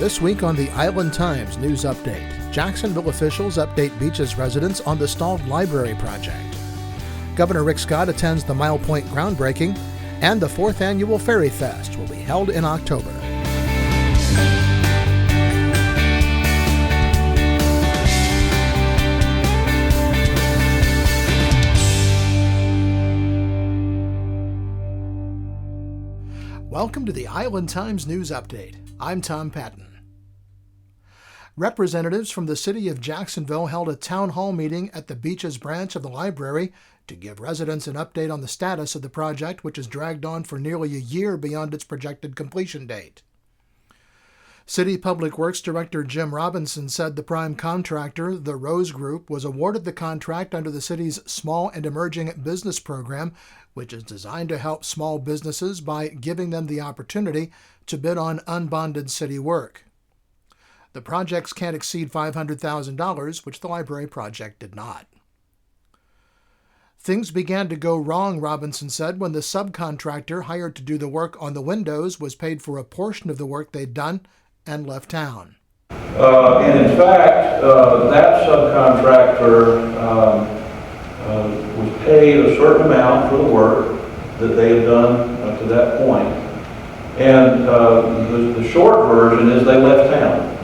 This week on the Island Times News Update, Jacksonville officials update Beaches residents on the stalled library project. Governor Rick Scott attends the Mile Point groundbreaking, and the 4th annual Ferry Fest will be held in October. Welcome to the Island Times News Update. I'm Tom Patton. Representatives from the city of Jacksonville held a town hall meeting at the Beaches branch of the library to give residents an update on the status of the project, which has dragged on for nearly a year beyond its projected completion date. City Public Works Director Jim Robinson said the prime contractor, the Rose Group, was awarded the contract under the city's Small and Emerging Business Program, which is designed to help small businesses by giving them the opportunity to bid on unbonded city work. The projects can't exceed $500,000, which the library project did not. Things began to go wrong, Robinson said, when the subcontractor hired to do the work on the windows was paid for a portion of the work they'd done and left town. And in fact, that subcontractor was paid a certain amount for the work that they had done to that point. And the short version is they left town.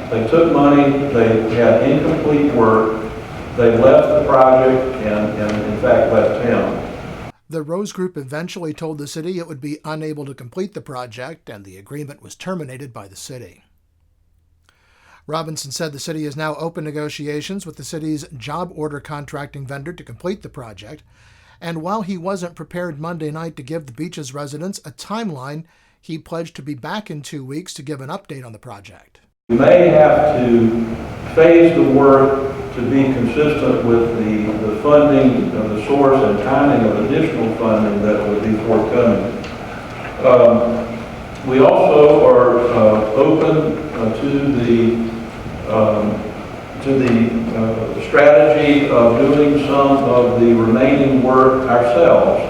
They took money, they had incomplete work, they left the project and in fact left town. The Rose Group eventually told the city it would be unable to complete the project, and the agreement was terminated by the city. Robinson said the city is now open negotiations with the city's job order contracting vendor to complete the project, and while he wasn't prepared Monday night to give the Beaches residents a timeline, he pledged to be back in 2 weeks to give an update on the project. We may have to phase the work to be consistent with the funding of the source and timing of additional funding that would be forthcoming. We also are open to the strategy of doing some of the remaining work ourselves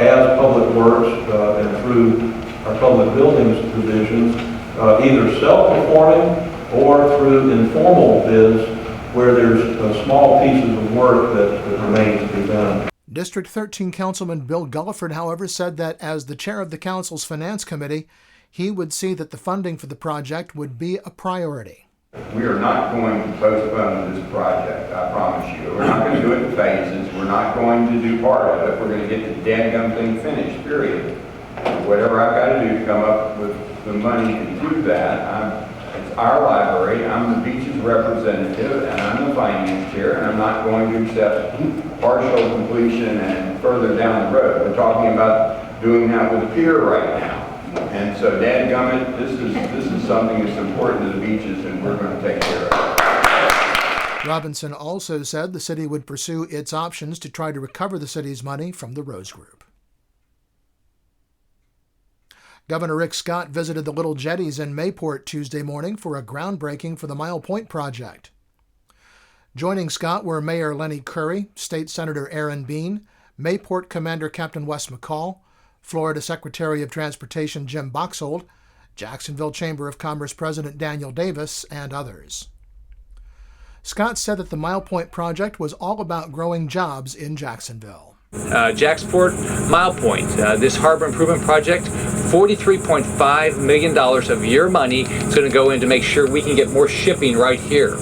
as Public Works and through our public buildings divisions, either self-performing or through informal bids where there's small pieces of work that remain to be done. District 13 Councilman Bill Gulliford, however, said that as the chair of the council's finance committee, he would see that the funding for the project would be a priority. We are not going to postpone this project, I promise you. We're not going to do it in phases. We're not going to do part of it. We're going to get the dadgum thing finished, period. Whatever I've got to do to come up with the money to do that, it's our library. I'm the Beaches representative, and I'm the finance chair, and I'm not going to accept partial completion and further down the road. We're talking about doing that with a pier right now. And so, dadgummit, this is something that's important to the Beaches, and we're going to take care of it. Robinson also said the city would pursue its options to try to recover the city's money from the Rose Group. Governor Rick Scott visited the Little Jetties in Mayport Tuesday morning for a groundbreaking for the Mile Point project. Joining Scott were Mayor Lenny Curry, State Senator Aaron Bean, Mayport Commander Captain Wes McCall, Florida Secretary of Transportation Jim Boxhold, Jacksonville Chamber of Commerce President Daniel Davis, and others. Scott said that the Mile Point project was all about growing jobs in Jacksonville. Jacksport, Mile Point, this harbor improvement project, $43.5 million of your money is going to go in to make sure we can get more shipping right here.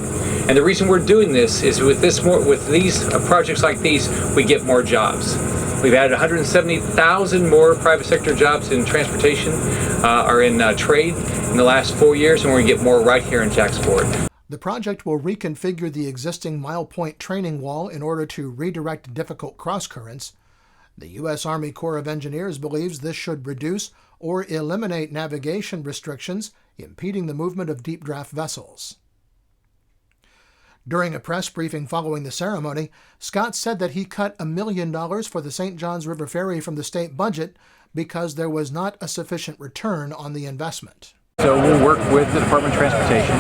And the reason we're doing this is with these projects like these, we get more jobs. We've added 170,000 more private sector jobs in transportation or in trade in the last 4 years, and we're going to get more right here in Jacksport. The project will reconfigure the existing Mile Point training wall in order to redirect difficult cross-currents. The U.S. Army Corps of Engineers believes this should reduce or eliminate navigation restrictions impeding the movement of deep draft vessels. During a press briefing following the ceremony, Scott said that he cut $1 million for the St. Johns River Ferry from the state budget because there was not a sufficient return on the investment. So we'll work with the Department of Transportation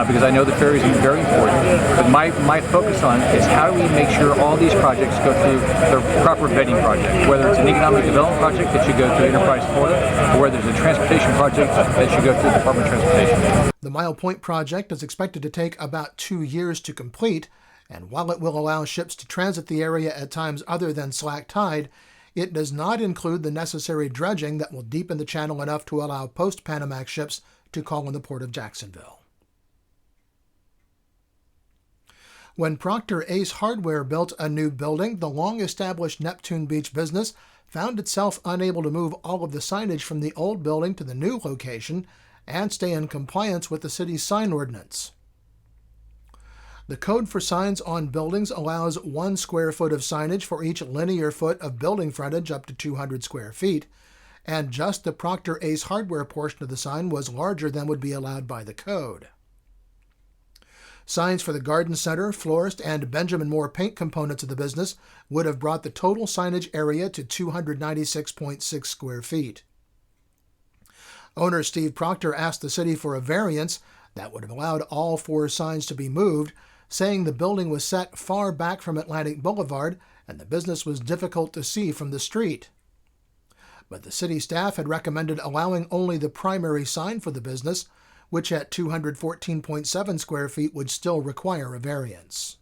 because I know the ferry is very important. But my focus on is how do we make sure all these projects go through the proper vetting project, whether it's an economic development project that should go through Enterprise Florida, or whether it's a transportation project that should go through the Department of Transportation. The Mile Point project is expected to take about 2 years to complete, and while it will allow ships to transit the area at times other than slack tide, it does not include the necessary dredging that will deepen the channel enough to allow post-Panamax ships to call in the port of Jacksonville. When Proctor Ace Hardware built a new building, the long-established Neptune Beach business found itself unable to move all of the signage from the old building to the new location and stay in compliance with the city's sign ordinance. The code for signs on buildings allows 1 square foot of signage for each linear foot of building frontage up to 200 square feet, and just the Proctor Ace Hardware portion of the sign was larger than would be allowed by the code. Signs for the garden center, florist, and Benjamin Moore paint components of the business would have brought the total signage area to 296.6 square feet. Owner Steve Proctor asked the city for a variance that would have allowed all 4 signs to be moved, saying the building was set far back from Atlantic Boulevard and the business was difficult to see from the street. But the city staff had recommended allowing only the primary sign for the business, which at 214.7 square feet would still require a variance.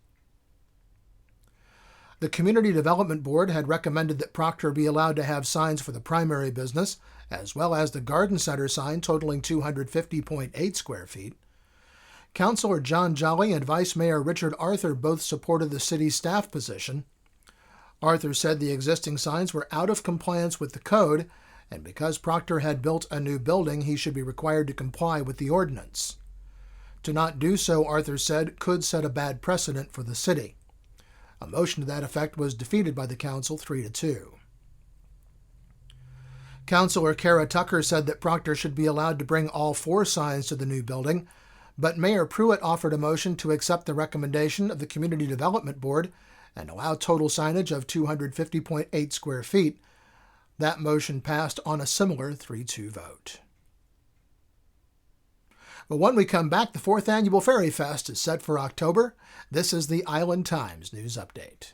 The Community Development Board had recommended that Proctor be allowed to have signs for the primary business, as well as the garden center sign totaling 250.8 square feet. Councilor John Jolly and Vice Mayor Richard Arthur both supported the city's staff position. Arthur said the existing signs were out of compliance with the code, and because Proctor had built a new building, he should be required to comply with the ordinance. To not do so, Arthur said, could set a bad precedent for the city. A motion to that effect was defeated by the council 3-2. Councilor Kara Tucker said that Proctor should be allowed to bring all 4 signs to the new building, but Mayor Pruitt offered a motion to accept the recommendation of the Community Development Board and allow total signage of 250.8 square feet. That motion passed on a similar 3-2 vote. But when we come back, the 4th Annual Ferry Fest is set for October. This is the Island Times News Update.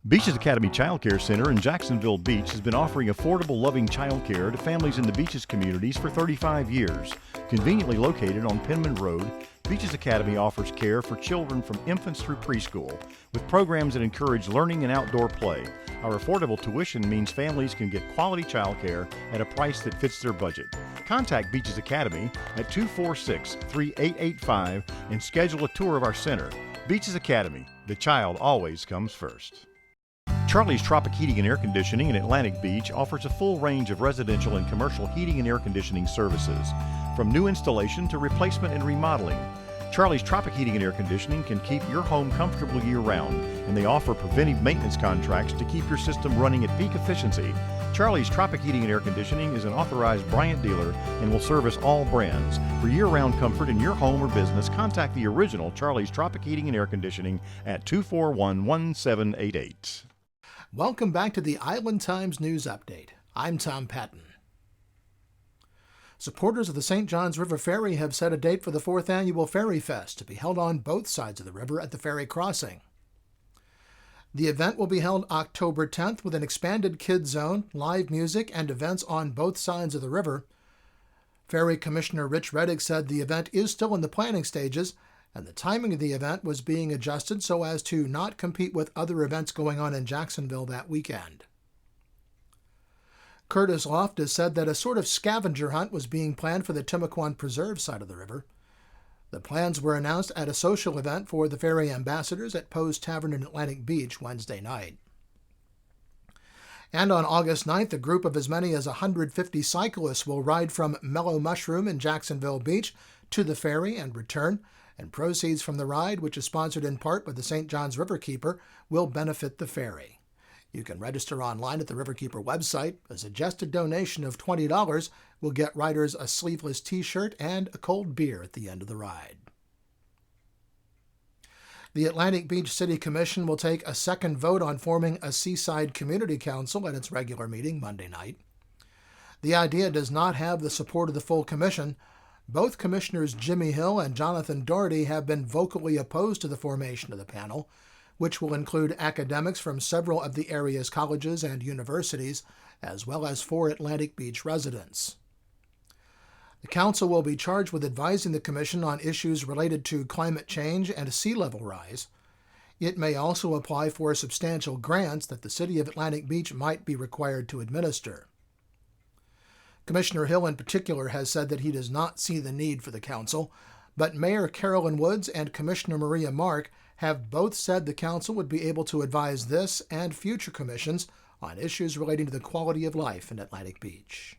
Beaches Academy Child Care Center in Jacksonville Beach has been offering affordable, loving child care to families in the Beaches communities for 35 years. Conveniently located on Penman Road, Beaches Academy offers care for children from infants through preschool, with programs that encourage learning and outdoor play. Our affordable tuition means families can get quality child care at a price that fits their budget. Contact Beaches Academy at 246-3885 and schedule a tour of our center. Beaches Academy, the child always comes first. Charlie's Tropic Heating and Air Conditioning in Atlantic Beach offers a full range of residential and commercial heating and air conditioning services, from new installation to replacement and remodeling. Charlie's Tropic Heating and Air Conditioning can keep your home comfortable year-round, and they offer preventive maintenance contracts to keep your system running at peak efficiency. Charlie's Tropic Heating and Air Conditioning is an authorized Bryant dealer and will service all brands. For year-round comfort in your home or business, contact the original Charlie's Tropic Heating and Air Conditioning at 241-1788. Welcome back to the Island Times News Update. I'm Tom Patton. Supporters of the St. Johns River Ferry have set a date for the 4th Annual Ferry Fest to be held on both sides of the river at the ferry crossing. The event will be held October 10th with an expanded kids zone, live music, and events on both sides of the river. Ferry Commissioner Rich Reddick said the event is still in the planning stages, and the timing of the event was being adjusted so as to not compete with other events going on in Jacksonville that weekend. Curtis Loftus said that a sort of scavenger hunt was being planned for the Timaquan Preserve side of the river. The plans were announced at a social event for the ferry ambassadors at Poe's Tavern in Atlantic Beach Wednesday night. And on August 9th, a group of as many as 150 cyclists will ride from Mellow Mushroom in Jacksonville Beach to the ferry and return, and proceeds from the ride, which is sponsored in part by the St. Johns Riverkeeper, will benefit the ferry. You can register online at the Riverkeeper website. A suggested donation of $20 will get riders a sleeveless t-shirt and a cold beer at the end of the ride. The Atlantic Beach City Commission will take a second vote on forming a Seaside Community Council at its regular meeting Monday night. The idea does not have the support of the full commission, Both Commissioners Jimmy Hill and Jonathan Doherty have been vocally opposed to the formation of the panel, which will include academics from several of the area's colleges and universities, as well as 4 Atlantic Beach residents. The council will be charged with advising the Commission on issues related to climate change and sea level rise. It may also apply for substantial grants that the City of Atlantic Beach might be required to administer. Commissioner Hill in particular has said that he does not see the need for the council, but Mayor Carolyn Woods and Commissioner Maria Mark have both said the council would be able to advise this and future commissions on issues relating to the quality of life in Atlantic Beach.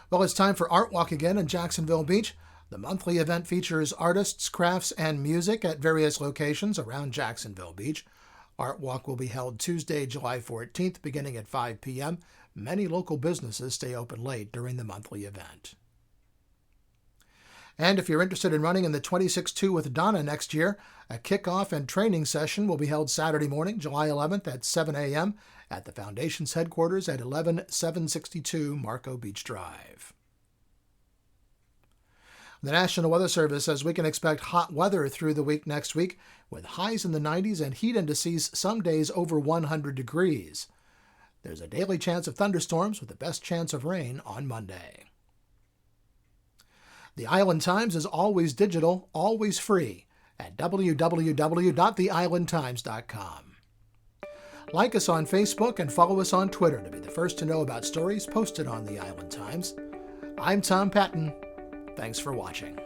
Well, it's time for Art Walk again in Jacksonville Beach. The monthly event features artists, crafts, and music at various locations around Jacksonville Beach. Art Walk will be held Tuesday, July 14th, beginning at 5 p.m. Many local businesses stay open late during the monthly event. And if you're interested in running in the 26-2 with Donna next year, a kickoff and training session will be held Saturday morning, July 11th at 7 a.m. at the Foundation's headquarters at 11762 Marco Beach Drive. The National Weather Service says we can expect hot weather through the week next week, with highs in the 90s and heat indices some days over 100 degrees. There's a daily chance of thunderstorms with the best chance of rain on Monday. The Island Times is always digital, always free at www.theislandtimes.com. Like us on Facebook and follow us on Twitter to be the first to know about stories posted on the Island Times. I'm Tom Patton. Thanks for watching.